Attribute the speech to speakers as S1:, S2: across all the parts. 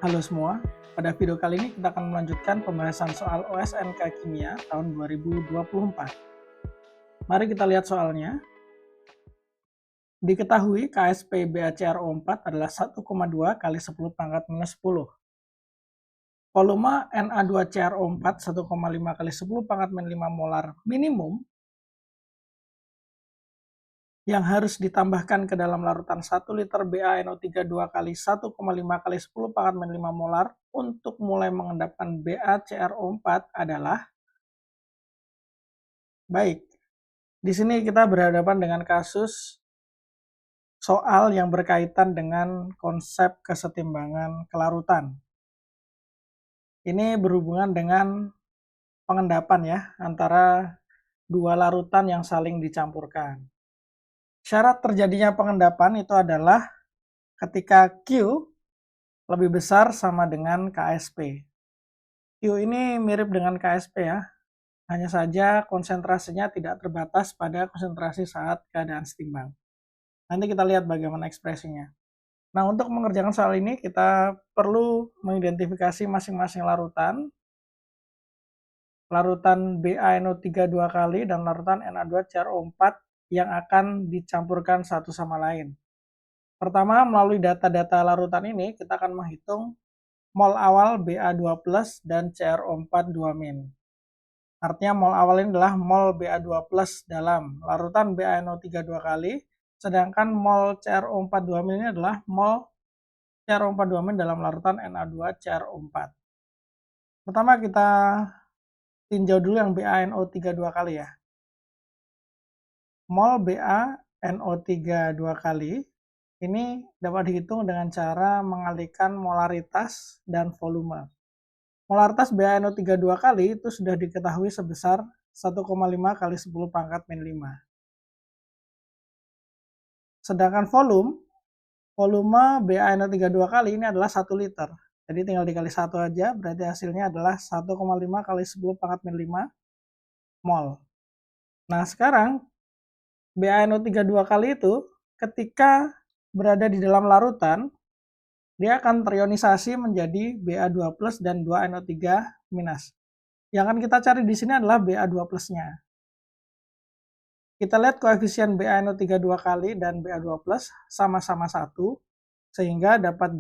S1: Halo semua, pada video kali ini kita akan melanjutkan pembahasan soal OSNK Kimia tahun 2024. Mari kita lihat soalnya. Diketahui KSP BaCrO4 adalah 1,2 kali 10 pangkat minus 10. Volume Na2CrO4 1,5 kali 10 pangkat minus 5 molar minimum yang harus ditambahkan ke dalam larutan 1 liter BaNO3 2 kali 1,5 kali 10 pangkat minus 5 molar untuk mulai mengendapkan BaCrO4 adalah, baik, di sini kita berhadapan dengan kasus soal yang berkaitan dengan konsep kesetimbangan kelarutan. Ini berhubungan dengan pengendapan ya, antara dua larutan yang saling dicampurkan. Syarat terjadinya pengendapan itu adalah ketika Q lebih besar sama dengan KSP. Q ini mirip dengan KSP ya, hanya saja konsentrasinya tidak terbatas pada konsentrasi saat keadaan setimbang. Nanti kita lihat bagaimana ekspresinya. Nah, untuk mengerjakan soal ini kita perlu mengidentifikasi masing-masing larutan. Larutan BaNO3 2 kali dan larutan Na2CrO4 yang akan dicampurkan satu sama lain. Pertama, melalui data-data larutan ini, kita akan menghitung mol awal Ba2+ dan CrO4 2-. Artinya mol awal ini adalah mol Ba2+ dalam larutan BaNO3 2 kali, sedangkan mol CrO4 2- ini adalah mol CrO4 2- dalam larutan Na2CrO4. Pertama kita tinjau dulu yang BaNO3 2 kali ya. Mol BaNO3 2 kali ini dapat dihitung dengan cara mengalihkan molaritas dan volume. Molaritas BaNO3 2 kali itu sudah diketahui sebesar 1,5 kali 10 pangkat min 5. Sedangkan volume BaNO3 2 kali ini adalah 1 liter. Jadi tinggal dikali 1 aja, berarti hasilnya adalah 1,5 kali 10 pangkat min 5 mol. Nah, sekarang BaNO3 2 kali itu ketika berada di dalam larutan, dia akan terionisasi menjadi Ba2+ dan 2NO3-. Yang akan kita cari di sini adalah Ba2+-nya. Kita lihat koefisien BaNO3 2 kali dan Ba2+ sama-sama 1, sehingga dapat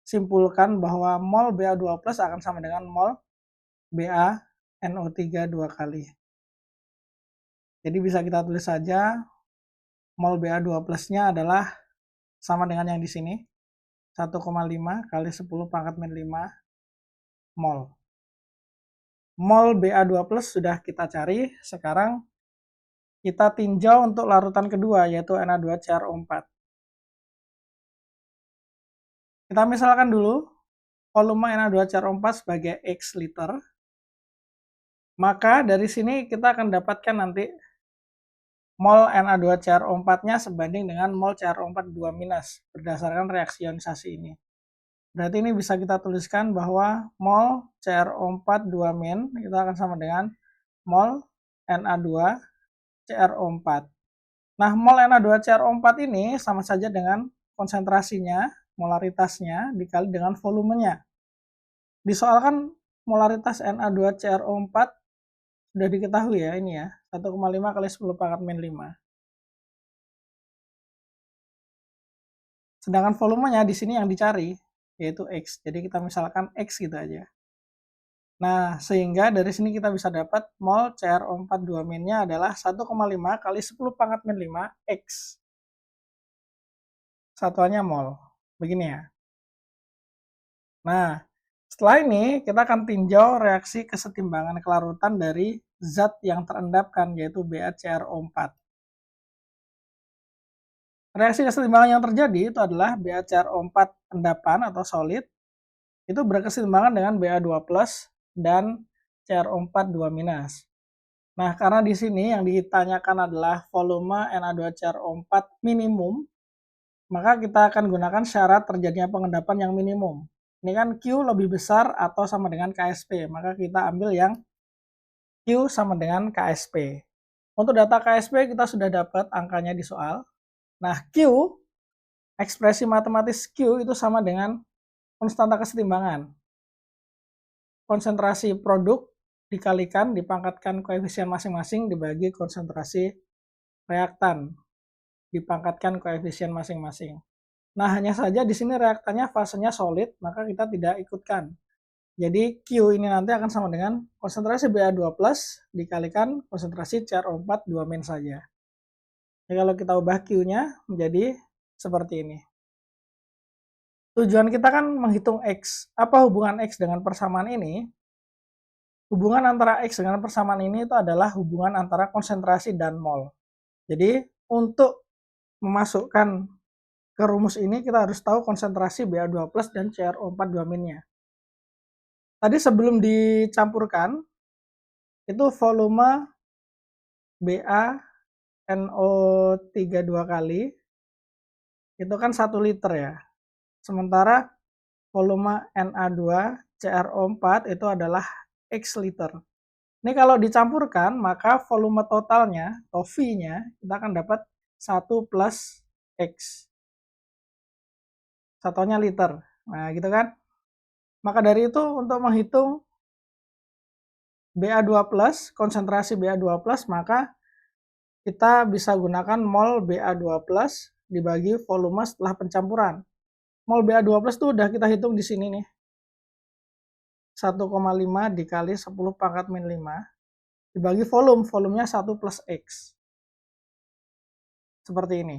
S1: disimpulkan bahwa mol Ba2+ akan sama dengan mol BaNO3 2 kali. Jadi bisa kita tulis saja mol Ba2+-nya adalah sama dengan yang di sini, 1,5 kali 10 pangkat min 5 mol. Mol Ba2+ sudah kita cari, sekarang kita tinjau untuk larutan kedua, yaitu Na2CrO4. Kita misalkan dulu volume Na2CrO4 sebagai X liter, maka dari sini kita akan dapatkan nanti mol Na2CrO4-nya sebanding dengan mol CrO4 2- berdasarkan reaksi ionisasi ini. Berarti ini bisa kita tuliskan bahwa mol CrO4 2- itu akan sama dengan mol Na2CrO4. Nah, mol Na2CrO4 ini sama saja dengan konsentrasinya, molaritasnya, dikali dengan volumenya. Disoalkan molaritas Na2CrO4 sudah diketahui ya, ini ya, 1,5 kali 10 pangkat min 5. Sedangkan volumenya di sini yang dicari, yaitu X. Jadi kita misalkan X gitu aja. Nah, sehingga dari sini kita bisa dapat mol CrO4 2-nya adalah 1,5 kali 10 pangkat min 5 X. Satuannya mol. Begini ya. Nah, setelah ini kita akan tinjau reaksi kesetimbangan kelarutan dari zat yang terendapkan, yaitu BaCrO4. Reaksi kesetimbangan yang terjadi itu adalah BaCrO4 endapan atau solid itu berkesetimbangan dengan Ba2+ dan CrO4 2-. Nah, karena di sini yang ditanyakan adalah volume Na2CrO4 minimum, maka kita akan gunakan syarat terjadinya pengendapan yang minimum. Ini kan Q lebih besar atau sama dengan KSP, maka kita ambil yang Q sama dengan KSP. Untuk data KSP kita sudah dapat angkanya di soal. Nah, Q, ekspresi matematis Q itu sama dengan konstanta kesetimbangan. Konsentrasi produk dikalikan, dipangkatkan koefisien masing-masing dibagi konsentrasi reaktan, dipangkatkan koefisien masing-masing. Nah, hanya saja di sini reaktannya fasenya solid, maka kita tidak ikutkan. Jadi Q ini nanti akan sama dengan konsentrasi Ba2+ dikalikan konsentrasi CrO4 2- saja. Jadi kalau kita ubah Q-nya menjadi seperti ini. Tujuan kita kan menghitung X. Apa hubungan X dengan persamaan ini? Hubungan antara X dengan persamaan ini itu adalah hubungan antara konsentrasi dan mol. Jadi untuk memasukkan ke rumus ini kita harus tahu konsentrasi Ba2+ dan CrO4 2-nya. Tadi sebelum dicampurkan, itu volume BaNO3 2 kali, itu kan 1 liter ya. Sementara volume Na2 CrO4 itu adalah X liter. Ini kalau dicampurkan, maka volume totalnya, atau V-nya, kita akan dapat 1 plus X. Satunya liter. Nah, gitu kan. Maka dari itu, untuk menghitung Ba2+, konsentrasi Ba2+, maka kita bisa gunakan mol Ba2+ dibagi volume setelah pencampuran. Mol Ba2+ itu udah kita hitung di sini nih. 1,5 dikali 10⁻⁵ dibagi volume, volumenya 1 plus X. Seperti ini.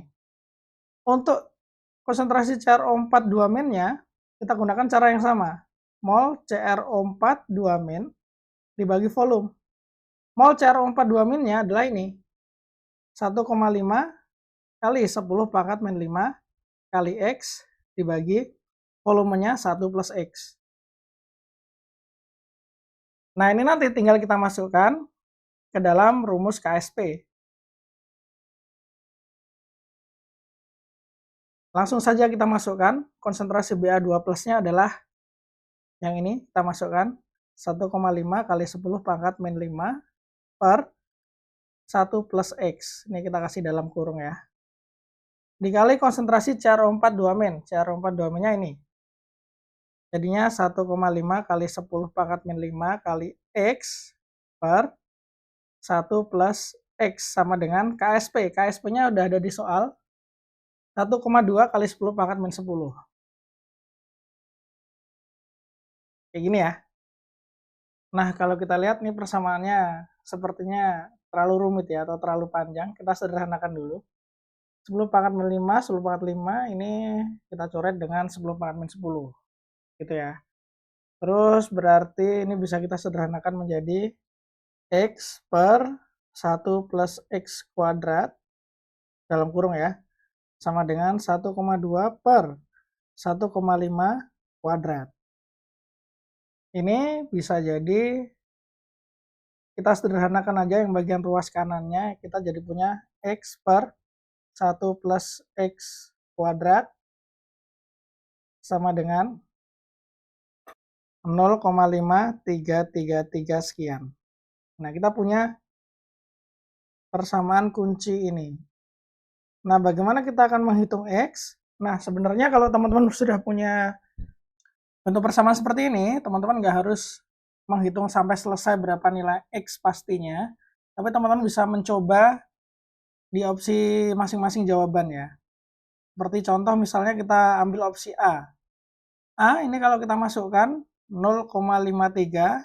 S1: Untuk konsentrasi CrO4 2-nya, kita gunakan cara yang sama. Mol CrO4 2- dibagi volume. Mol CrO4 2-nya adalah ini. 1,5 kali 10⁻⁵ kali X dibagi volumenya 1 plus X. Nah, ini nanti tinggal kita masukkan ke dalam rumus KSP. Langsung saja kita masukkan, konsentrasi Ba2+-nya adalah yang ini, kita masukkan 1,5 kali 10⁻⁵ per 1 plus X. Ini kita kasih dalam kurung ya. Dikali konsentrasi CrO4 2-. CrO4 2-nya ini. Jadinya 1,5 kali 10⁻⁵ kali X per 1 plus X sama dengan KSP. KSP-nya udah ada di soal. 1,2 kali 10⁻⁻10. Kayak gini ya. Nah, kalau kita lihat nih persamaannya sepertinya terlalu rumit ya atau terlalu panjang. Kita sederhanakan dulu. 10⁻⁵, 10⁻⁵ ini kita coret dengan 10⁻⁻10. Gitu ya. Terus berarti ini bisa kita sederhanakan menjadi X per 1 plus X kuadrat dalam kurung ya. Sama dengan 1,2 per 1,5 kuadrat. Ini bisa jadi kita sederhanakan aja yang bagian ruas kanannya, kita jadi punya X per 1 plus X kuadrat sama dengan 0,5333 sekian. Nah, kita punya persamaan kunci ini. Nah, bagaimana kita akan menghitung X? Nah, sebenarnya kalau teman-teman sudah punya bentuk persamaan seperti ini, teman-teman nggak harus menghitung sampai selesai berapa nilai X pastinya, tapi teman-teman bisa mencoba di opsi masing-masing jawaban ya. Seperti contoh misalnya kita ambil opsi A. A ini kalau kita masukkan 0,53,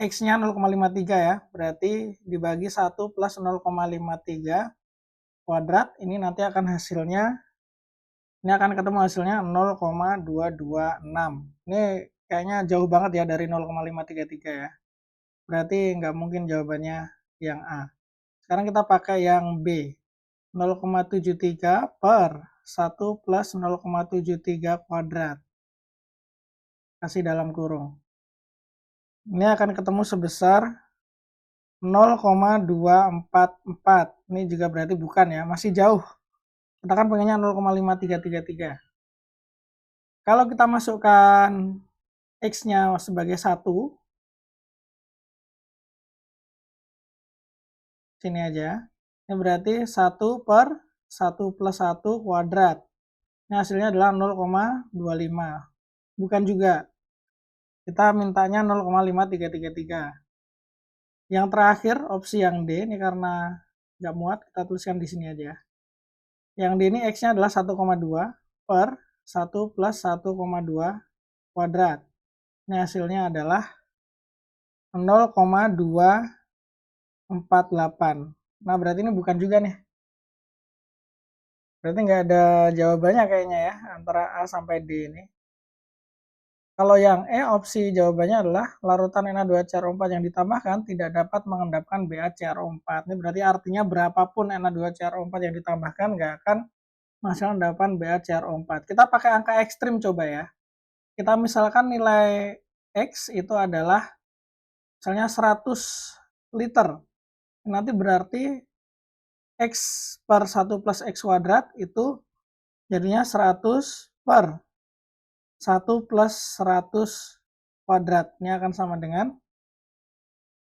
S1: X-nya 0,53 ya, berarti dibagi 1 plus 0,53 kuadrat, ini nanti akan hasilnya, ini akan ketemu hasilnya 0,226. Ini kayaknya jauh banget ya dari 0,533 ya. Berarti nggak mungkin jawabannya yang A. Sekarang kita pakai yang B. 0,73 per 1 plus 0,73 kuadrat. Kasih dalam kurung. Ini akan ketemu sebesar 0,244. Ini juga berarti bukan ya, masih jauh. Kita kan pengennya 0,5333. Kalau kita masukkan X-nya sebagai 1, sini aja. Ini berarti 1 per 1 plus 1 kuadrat. Ini hasilnya adalah 0,25. Bukan juga. Kita mintanya 0,5333. Yang terakhir, opsi yang D, ini karena nggak muat, kita tuliskan di sini aja. Yang D ini X-nya adalah 1,2 per 1 plus 1,2 kuadrat. Ini hasilnya adalah 0,248. Nah, berarti ini bukan juga nih. Berarti nggak ada jawabannya kayaknya ya, antara A sampai D ini. Kalau yang E, opsi jawabannya adalah larutan Na2CrO4 yang ditambahkan tidak dapat mengendapkan BaCrO4. Ini berarti artinya berapapun Na2CrO4 yang ditambahkan nggak akan menghasilkan endapan BaCrO4. Kita pakai angka ekstrim coba ya. Kita misalkan nilai X itu adalah misalnya 100 liter. Nanti berarti X per 1 plus X kuadrat itu jadinya 100 per 1 plus 100 kuadrat. Ini akan sama dengan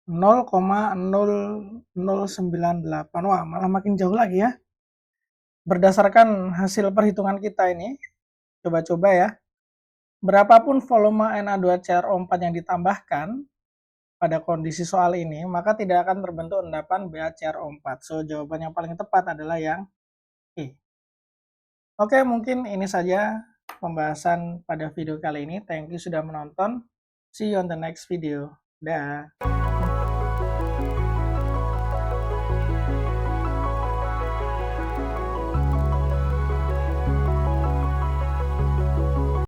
S1: 0,0098. Wah, malah makin jauh lagi ya. Berdasarkan hasil perhitungan kita ini, coba-coba ya. Berapapun volume Na2CrO4 yang ditambahkan pada kondisi soal ini, maka tidak akan terbentuk endapan BaCrO4. So, jawaban yang paling tepat adalah yang E. Oke, mungkin ini saja pembahasan pada video kali ini. Thank you sudah menonton. See you on the next video. Dah.